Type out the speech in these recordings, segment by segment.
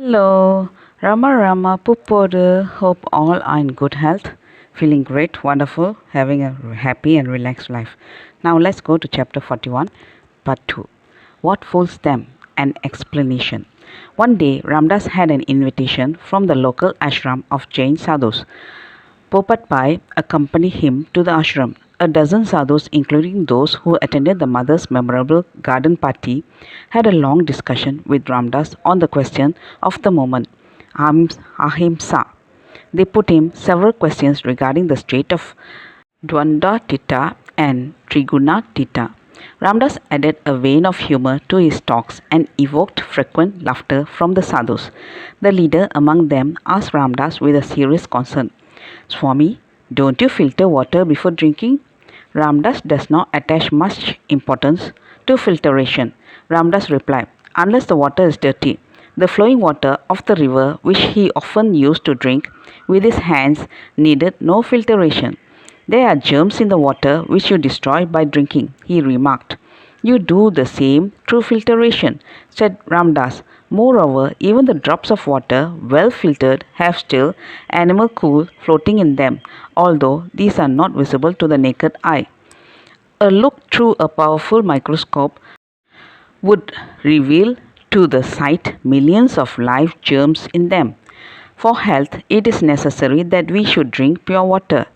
Hello, Rama Rama Puppodu. Hope all are in good health. Feeling great, wonderful, having a happy and relaxed life. Now let's go to chapter 41, part 2. What fools them? An explanation. One day, Ramdas had an invitation from the local ashram of Jain sadhus. Popat Pai accompanied him to the ashram. A dozen sadhus, including those who attended the mother's memorable garden party, had a long discussion with Ramdas on the question of the moment, ahimsa. They put him several questions regarding the state of Dvandvatita and Trigunatita. Ramdas added a vein of humor to his talks and evoked frequent laughter from the sadhus. The leader among them asked Ramdas with a serious concern, Swami, don't you filter water before drinking? Ramdas does not attach much importance to filtration. Ramdas replied, unless the water is dirty. The flowing water of the river, which he often used to drink with his hands, needed no filtration. There are germs in the water which you destroy by drinking, he remarked. You do the same through filtration, said Ramdas. Moreover, even the drops of water, well filtered, have still animal cool floating in them, although these are not visible to the naked eye. A look through a powerful microscope would reveal to the sight millions of live germs in them. For health, it is necessary that we should drink pure water.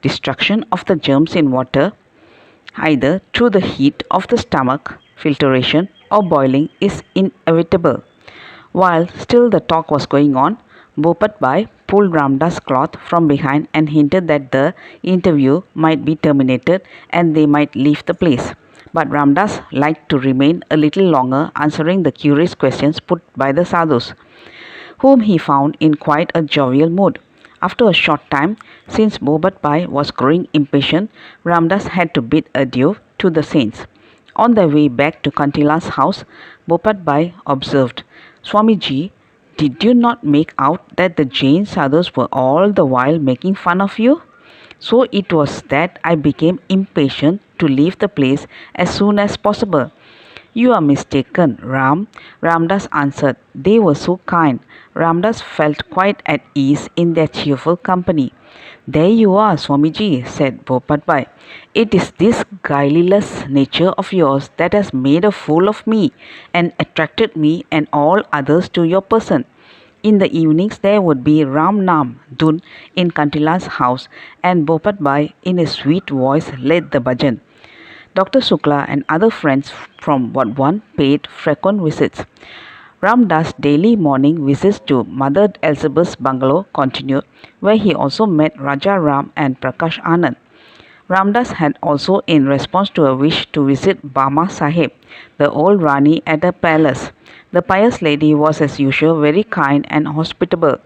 Destruction of the germs in water, either through the heat of the stomach, filtration, or boiling, is inevitable. While still the talk was going on, Bopat Bai pulled Ramdas' cloth from behind and hinted that the interview might be terminated and they might leave the place. But Ramdas liked to remain a little longer answering the curious questions put by the sadhus, whom he found in quite a jovial mood. After a short time, since Bobat Bai was growing impatient, Ramdas had to bid adieu to the saints. On their way back to Kantila's house, Bopat Bai observed, Swamiji, did you not make out that the Jain sadhus were all the while making fun of you? So it was that I became impatient to leave the place as soon as possible. You are mistaken, Ram. Ramdas answered. They were so kind. Ramdas felt quite at ease in their cheerful company. There you are, Swamiji, said Bopat Bai. It is this guileless nature of yours that has made a fool of me and attracted me and all others to your person. In the evenings there would be Ram Nam Dun in Kantila's house, and Bopat Bai in his sweet voice led the bhajan. Dr. Shukla and other friends from Vadwan paid frequent visits. Ramdas' daily morning visits to Mother Elizabeth's bungalow continued, where he also met Raja Ram and Prakash Anand. Ramdas had also, in response to a wish to visit Bama Sahib, the old Rani at her palace. The pious lady was as usual very kind and hospitable.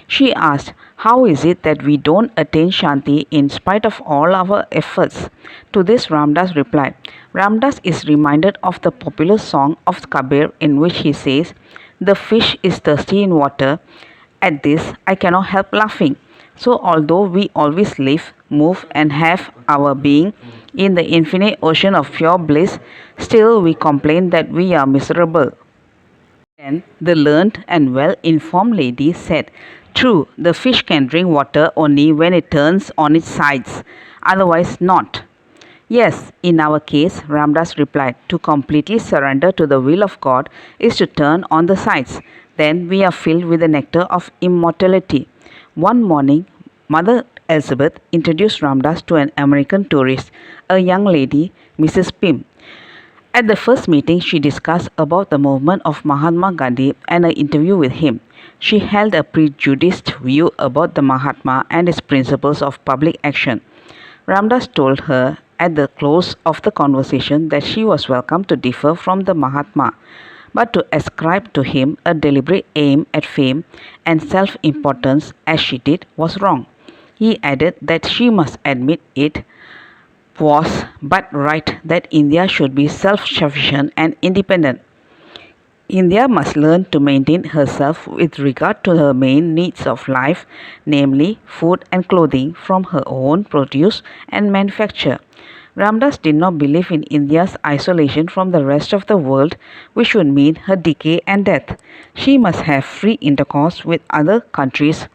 She asked, how is it that we don't attain Shanti in spite of all our efforts? To this Ramdas replied, Ramdas is reminded of the popular song of Kabir in which he says, the fish is thirsty in water. At this, I cannot help laughing. So although we always live, move and have our being in the infinite ocean of pure bliss, still we complain that we are miserable. Then the learned and well-informed lady said, true, the fish can drink water only when it turns on its sides, otherwise not. Yes, in our case, Ramdas replied, to completely surrender to the will of God is to turn on the sides. Then we are filled with the nectar of immortality. One morning, Mother Elizabeth introduced Ramdas to an American tourist, a young lady, Mrs. Pym. At the first meeting, she discussed about the movement of Mahatma Gandhi and an interview with him. She held a prejudiced view about the Mahatma and his principles of public action. Ramdas told her at the close of the conversation that she was welcome to differ from the Mahatma, but to ascribe to him a deliberate aim at fame and self-importance as she did was wrong. He added that she must admit it was but right that India should be self-sufficient and independent. India must learn to maintain herself with regard to her main needs of life, namely food and clothing from her own produce and manufacture. Ramdas did not believe in India's isolation from the rest of the world, which would mean her decay and death. She must have free intercourse with other countries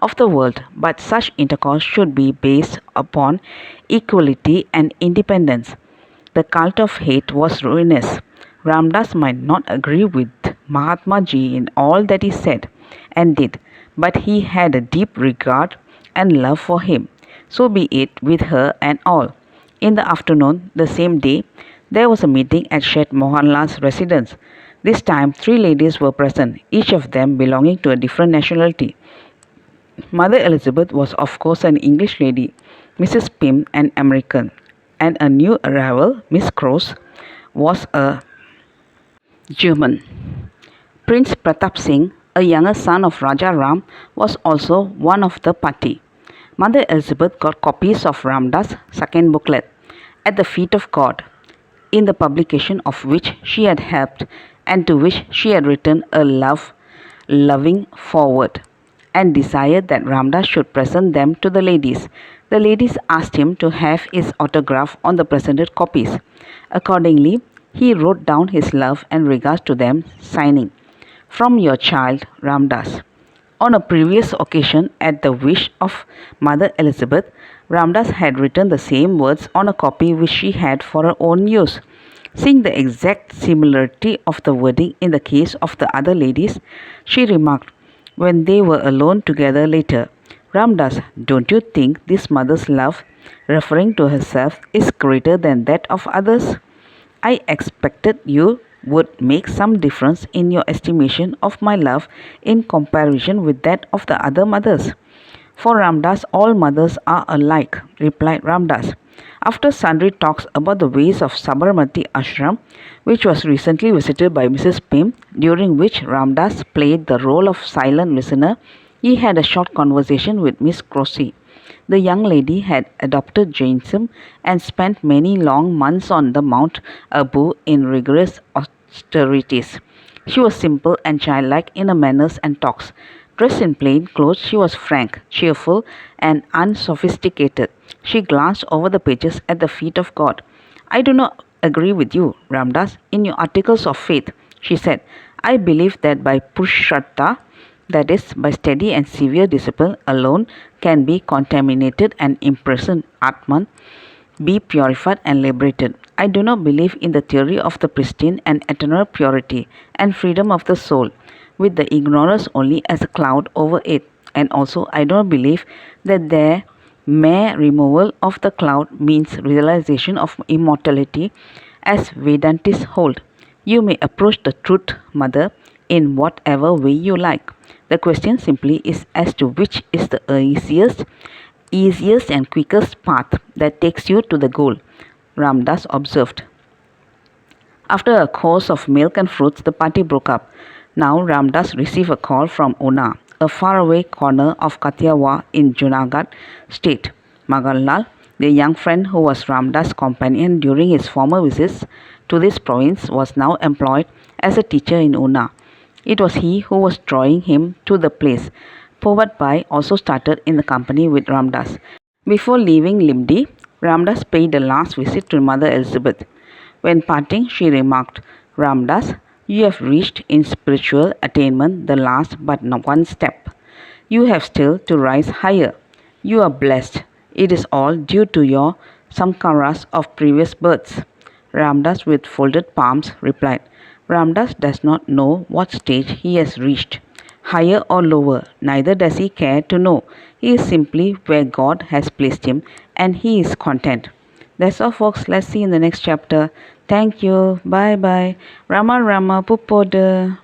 of the world, but such intercourse should be based upon equality and independence. The cult of hate was ruinous. Ramdas might not agree with Mahatma Ji in all that he said and did, but he had a deep regard and love for him. So be it with her and all. In the afternoon, the same day, there was a meeting at Shet Mohanlal's residence. This time, three ladies were present, each of them belonging to a different nationality. Mother Elizabeth was, of course, an English lady, Mrs. Pym an American, and a new arrival, Miss Cross, was a German. Prince Pratap Singh, a younger son of Raja Ram, was also one of the party. Mother Elizabeth got copies of Ramdas' second booklet, At the Feet of God, in the publication of which she had helped and to which she had written a loving foreword, and desired that Ramdas should present them to the ladies. The ladies asked him to have his autograph on the presented copies. Accordingly, he wrote down his love and regards to them, signing, From your child, Ramdas. On a previous occasion, at the wish of Mother Elizabeth, Ramdas had written the same words on a copy which she had for her own use. Seeing the exact similarity of the wording in the case of the other ladies, she remarked, when they were alone together later, Ramdas, don't you think this mother's love, referring to herself, is greater than that of others? I expected you would make some difference in your estimation of my love in comparison with that of the other mothers. For Ramdas, all mothers are alike, replied Ramdas. After sundry talks about the ways of Sabarmati Ashram, which was recently visited by Mrs. Pym, during which Ramdas played the role of silent listener, he had a short conversation with Miss Crossy. The young lady had adopted Jainism and spent many long months on the Mount Abu in rigorous austerities. She was simple and childlike in her manners and talks. Dressed in plain clothes, she was frank, cheerful, and unsophisticated. She glanced over the pages at the feet of God. I do not agree with you, Ramdas, in your articles of faith, she said. I believe that by Purushartha, that is, by steady and severe discipline alone, can be contaminated and imprisoned Atman, be purified and liberated. I do not believe in the theory of the pristine and eternal purity and freedom of the soul, with the ignorance only as a cloud over it. And also, I don't believe that the mere removal of the cloud means realization of immortality, as Vedantists hold. You may approach the truth, Mother, in whatever way you like. The question simply is as to which is the easiest and quickest path that takes you to the goal, Ramdas observed. After a course of milk and fruits, the party broke up. Now Ramdas received a call from Una, a faraway corner of Kathiawar in Junagadh state. Maganlal, the young friend who was Ramdas' companion during his former visits to this province, was now employed as a teacher in Una. It was he who was drawing him to the place. Powat Bai also started in the company with Ramdas. Before leaving Limbdi, Ramdas paid a last visit to Mother Elizabeth. When parting, she remarked, Ramdas, you have reached in spiritual attainment the last but not one step. You have still to rise higher. You are blessed. It is all due to your samskaras of previous births. Ramdas, with folded palms, replied, Ramdas does not know what stage he has reached, higher or lower, neither does he care to know. He is simply where God has placed him and he is content. That's all, folks. Let's see in the next chapter. Thank you. Bye bye. Rama Rama Pupoda.